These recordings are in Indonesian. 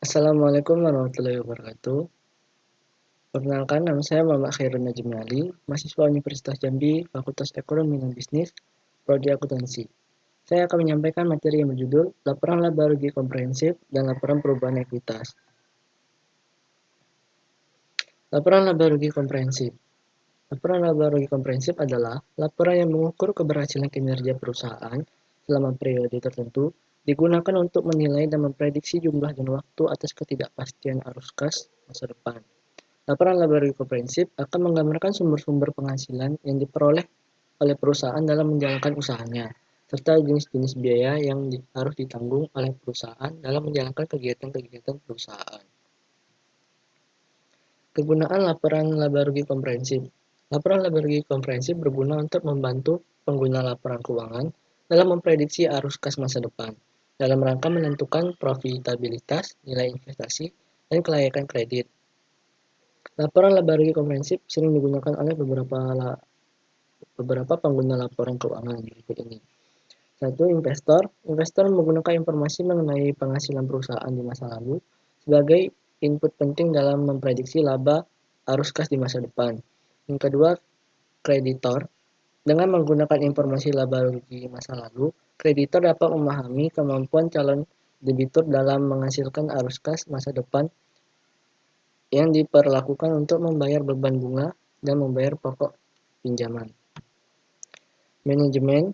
Assalamualaikum warahmatullahi wabarakatuh. Perkenalkan, nama saya Muhammad Khairul Najmi Ali, mahasiswa Universitas Jambi, Fakultas Ekonomi dan Bisnis, Prodi Akuntansi. Saya akan menyampaikan materi yang berjudul Laporan Laba Rugi Komprehensif dan Laporan Perubahan Ekuitas. Laporan Laba Rugi Komprehensif. Laporan laba rugi komprehensif adalah laporan yang mengukur keberhasilan kinerja perusahaan selama periode tertentu, digunakan untuk menilai dan memprediksi jumlah dan waktu atas ketidakpastian arus kas masa depan. Laporan laba rugi komprehensif akan menggambarkan sumber-sumber penghasilan yang diperoleh oleh perusahaan dalam menjalankan usahanya, serta jenis-jenis biaya yang harus ditanggung oleh perusahaan dalam menjalankan kegiatan-kegiatan perusahaan. Kegunaan laporan laba rugi komprehensif. Laporan laba rugi komprehensif berguna untuk membantu pengguna laporan keuangan dalam memprediksi arus kas masa depan, dalam rangka menentukan profitabilitas, nilai investasi, dan kelayakan kredit. Laporan laba rugi komprehensif sering digunakan oleh beberapa pengguna laporan keuangan berikut ini. 1. Investor. Investor menggunakan informasi mengenai penghasilan perusahaan di masa lalu sebagai input penting dalam memprediksi laba arus kas di masa depan. Yang kedua, kreditor. Dengan menggunakan informasi laba rugi masa lalu, kreditor dapat memahami kemampuan calon debitur dalam menghasilkan arus kas masa depan yang diperlakukan untuk membayar beban bunga dan membayar pokok pinjaman. Manajemen.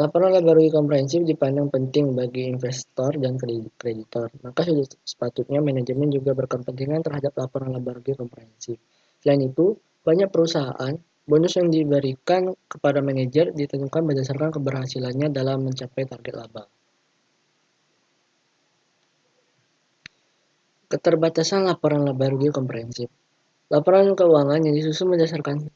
Laporan laba rugi komprehensif dipandang penting bagi investor dan kreditor, maka sudah sepatutnya manajemen juga berkepentingan terhadap laporan laba rugi komprehensif. Selain itu, banyak perusahaan, bonus yang diberikan kepada manajer ditentukan berdasarkan keberhasilannya dalam mencapai target laba. Keterbatasan laporan laba rugi komprehensif. Laporan keuangan yang disusun berdasarkan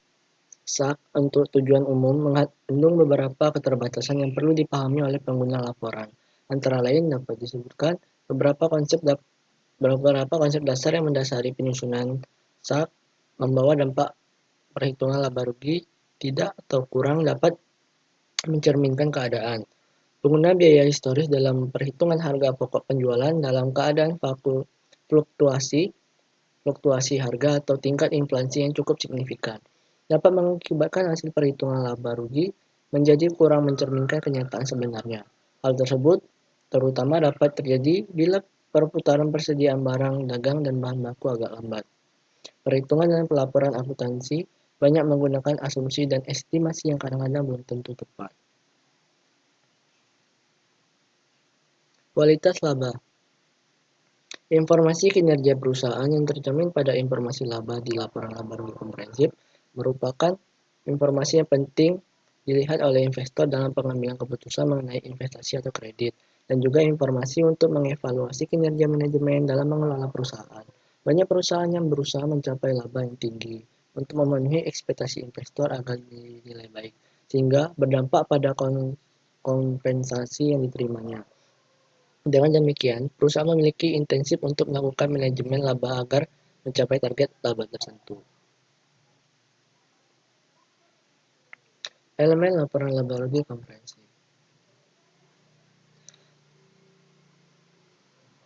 SAK untuk tujuan umum mengandung beberapa keterbatasan yang perlu dipahami oleh pengguna laporan. Antara lain dapat disebutkan beberapa konsep dasar yang mendasari penyusunan SAK membawa dampak perhitungan laba rugi tidak atau kurang dapat mencerminkan keadaan. Pengguna biaya historis dalam perhitungan harga pokok penjualan dalam keadaan fluktuasi harga atau tingkat inflasi yang cukup signifikan dapat mengakibatkan hasil perhitungan laba rugi menjadi kurang mencerminkan kenyataan sebenarnya. Hal tersebut terutama dapat terjadi bila perputaran persediaan barang, dagang, dan bahan baku agak lambat. Perhitungan dan pelaporan akuntansi banyak menggunakan asumsi dan estimasi yang kadang-kadang belum tentu tepat. Kualitas laba. Informasi kinerja perusahaan yang tercermin pada informasi laba di laporan laba rugi komprehensif merupakan informasi yang penting dilihat oleh investor dalam pengambilan keputusan mengenai investasi atau kredit, dan juga informasi untuk mengevaluasi kinerja manajemen dalam mengelola perusahaan. Banyak perusahaan yang berusaha mencapai laba yang tinggi untuk memenuhi ekspektasi investor agar dinilai baik, sehingga berdampak pada kompensasi yang diterimanya. Dengan demikian, perusahaan memiliki intensif untuk melakukan manajemen laba agar mencapai target laba tertentu. Elemen laporan laba rugi komprehensif.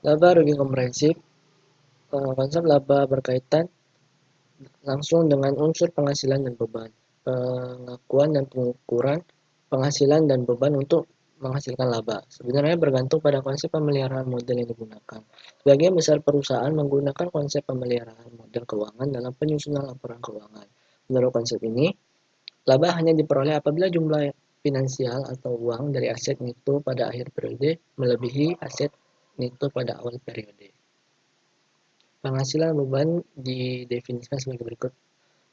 Laba rugi komprehensif. Konsep laba berkaitan langsung dengan unsur penghasilan dan beban, pengakuan dan pengukuran penghasilan dan beban untuk menghasilkan laba. Sebenarnya bergantung pada konsep pemeliharaan model yang digunakan. Sebagian besar perusahaan menggunakan konsep pemeliharaan model keuangan dalam penyusunan laporan keuangan. Menurut konsep ini, laba hanya diperoleh apabila jumlah finansial atau uang dari aset neto pada akhir periode melebihi aset neto pada awal periode. Penghasilan beban didefinisikan sebagai berikut.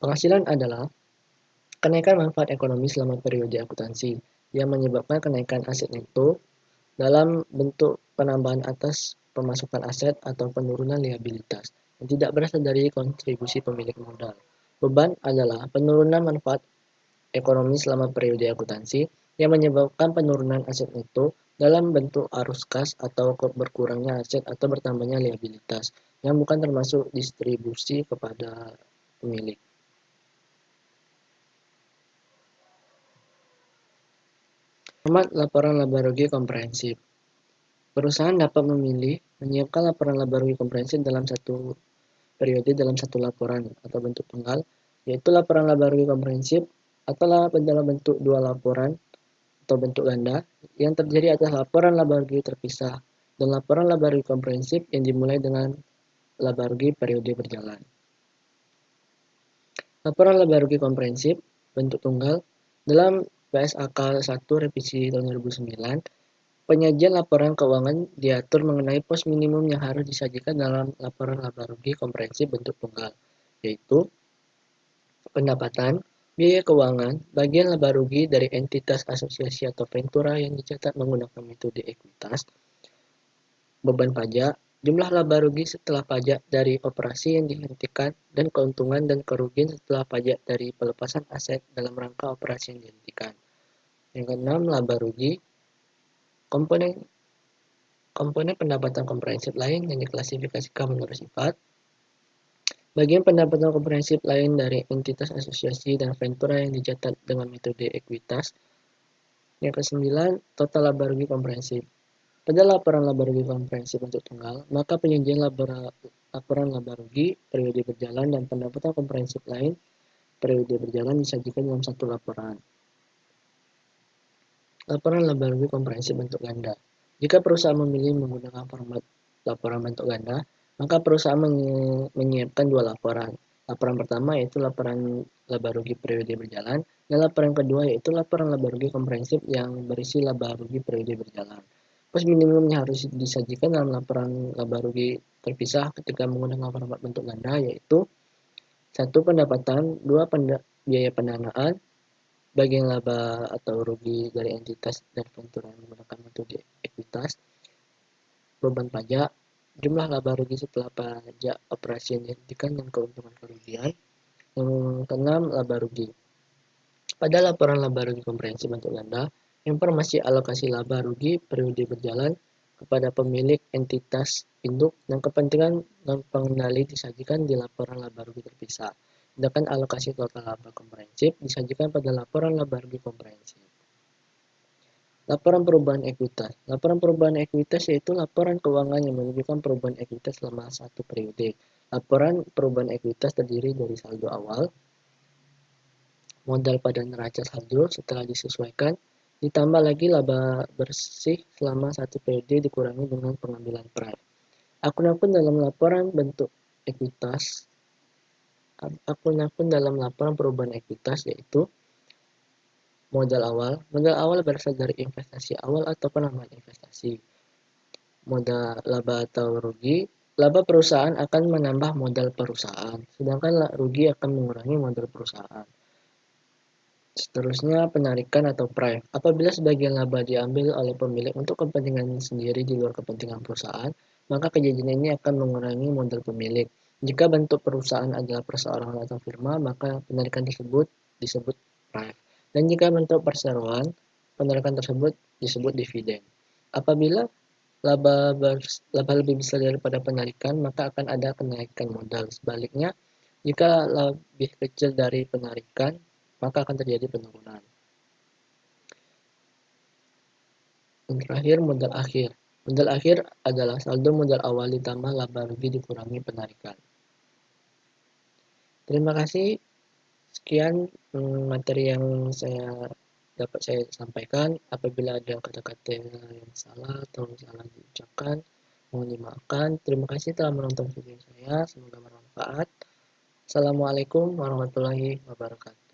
Penghasilan adalah kenaikan manfaat ekonomi selama periode akuntansi yang menyebabkan kenaikan aset neto dalam bentuk penambahan atas pemasukan aset atau penurunan liabilitas yang tidak berasal dari kontribusi pemilik modal. Beban adalah penurunan manfaat ekonomi selama periode akuntansi yang menyebabkan penurunan aset neto dalam bentuk arus kas atau berkurangnya aset atau bertambahnya liabilitas yang bukan termasuk distribusi kepada pemilik. Format laporan laba rugi komprehensif. Perusahaan dapat memilih Menyiapkan laporan laba rugi komprehensif dalam satu periode dalam satu laporan atau bentuk tunggal, yaitu laporan laba rugi komprehensif atau dalam bentuk dua laporan atau bentuk ganda. Yang terjadi adalah laporan laba rugi terpisah dan laporan laba rugi komprehensif yang dimulai dengan laba rugi periode berjalan. Laporan laba rugi komprehensif bentuk tunggal dalam PSAK 1 revisi tahun 2009, penyajian laporan keuangan diatur mengenai pos minimum yang harus disajikan dalam laporan laba rugi komprehensif bentuk tunggal, yaitu pendapatan, biaya keuangan, bagian laba rugi dari entitas asosiasi atau ventura yang dicatat menggunakan metode ekuitas, beban pajak, jumlah laba rugi setelah pajak dari operasi yang dihentikan, dan keuntungan dan kerugian setelah pajak dari pelepasan aset dalam rangka operasi yang dihentikan. Yang keenam, laba rugi. Komponen pendapatan komprehensif lain yang diklasifikasikan menurut sifat. Bagian pendapatan komprehensif lain dari entitas asosiasi dan ventura yang dicatat dengan metode ekuitas. Yang kesembilan, total laba rugi komprehensif. Pada laporan laba rugi komprehensif untuk tunggal, maka penyajian laporan laba rugi, periode berjalan, dan pendapatan komprehensif lain periode berjalan disajikan dalam satu laporan. Laporan laba rugi komprehensif bentuk ganda. Jika perusahaan memilih menggunakan format laporan bentuk ganda, maka perusahaan menyiapkan dua laporan. Laporan pertama yaitu laporan laba rugi periode berjalan, dan laporan kedua yaitu laporan laba rugi komprehensif yang berisi laba rugi periode berjalan. Pos minimum yang harus disajikan dalam laporan laba rugi terpisah ketika menggunakan format bentuk ganda yaitu 1. Pendapatan, 2. Biaya pendanaan, bagian laba atau rugi dari entitas dan ventura yang menggunakan metode ekuitas, beban pajak, jumlah laba rugi setelah pajak operasi yang dihentikan dan keuntungan kerugian. Yang keenam, laba rugi. Pada laporan laba rugi komprehensif bentuk ganda, informasi alokasi laba rugi periode berjalan kepada pemilik entitas induk dan kepentingan non pengendali disajikan di laporan laba rugi terpisah. Sedangkan alokasi total laba komprehensif disajikan pada laporan laba rugi komprehensif. Laporan perubahan ekuitas. Laporan perubahan ekuitas yaitu laporan keuangan yang menunjukkan perubahan ekuitas selama satu periode. Laporan perubahan ekuitas terdiri dari saldo awal, modal pada neraca saldo setelah disesuaikan, ditambah lagi laba bersih selama satu periode dikurangi dengan pengambilan prime. Akun-akun dalam laporan bentuk ekuitas. Akun-akun dalam laporan perubahan ekuitas yaitu modal awal. Modal awal berasal dari investasi awal atau penambahan investasi. Modal laba atau rugi. Laba perusahaan akan menambah modal perusahaan, sedangkan rugi akan mengurangi modal perusahaan. Seterusnya, penarikan atau prime. Apabila sebagian laba diambil oleh pemilik untuk kepentingan sendiri di luar kepentingan perusahaan, maka kejadian ini akan mengurangi modal pemilik. Jika bentuk perusahaan adalah perseorangan atau firma, maka penarikan tersebut disebut prime. Dan jika bentuk perseroan, penarikan tersebut disebut dividen. Apabila laba lebih besar daripada penarikan, maka akan ada kenaikan modal. Sebaliknya, jika lebih kecil dari penarikan, maka akan terjadi penurunan. Yang terakhir, modal akhir. Modal akhir adalah saldo modal awal ditambah laba rugi dikurangi penarikan. Terima kasih. Sekian materi yang dapat saya sampaikan. Apabila ada kata-kata yang salah atau salah diucapkan, mohon dimaafkan. Terima kasih telah menonton video saya. Semoga bermanfaat. Assalamualaikum warahmatullahi wabarakatuh.